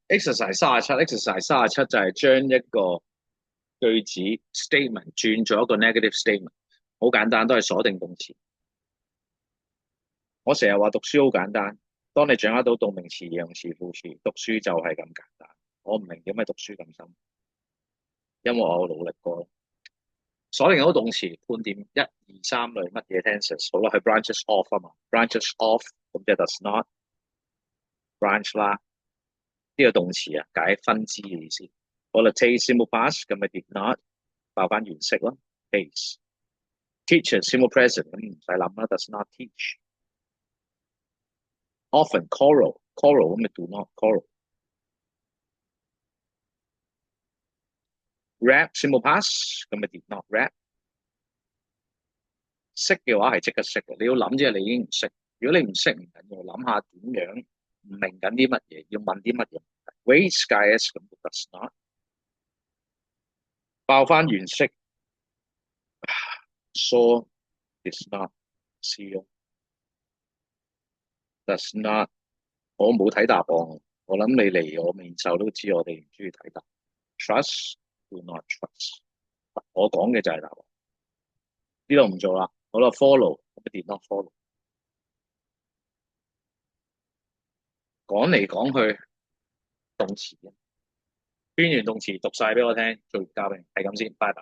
exercise 37 exercise 37就係將一個句子 statement 轉咗一個 negative statement，好簡單，都係鎖定動詞。我成日話讀書好簡單，當你掌握到動名詞、形容詞、副詞，讀書就係咁簡單。我唔明點解讀書咁深，因為我努力過。鎖定好動詞，判點一二三類乜嘢 tenses，好啦，佢 branches off 啊嘛，branches off 咁即係 does not branch 啦。呢個動詞啊，解分支嘅意思。好啦，take simple past 咁咪 did not 爆翻原式咯，case。teacher simple present 咁唔使諗啦，does not teach。often coral 咁咪 do not coral。rap simple past 咁咪 did not rap。識嘅話係即刻識嘅，你要諗啫，你已經唔識。如果你唔識唔緊要，諗下點樣唔明緊啲乜嘢，要問啲乜嘢。Wait skies 咁 does not 爆翻原式，saw is not see 咯，does not 我冇睇答案，我諗你嚟我面授都知我哋唔中意睇答案。Trust do not trust，我講嘅就係答案，呢度唔做啦。好啦，follow 咁 did not follow，講嚟講去動詞，邊緣動詞讀晒俾我聽，做交俾你，係咁先，拜拜。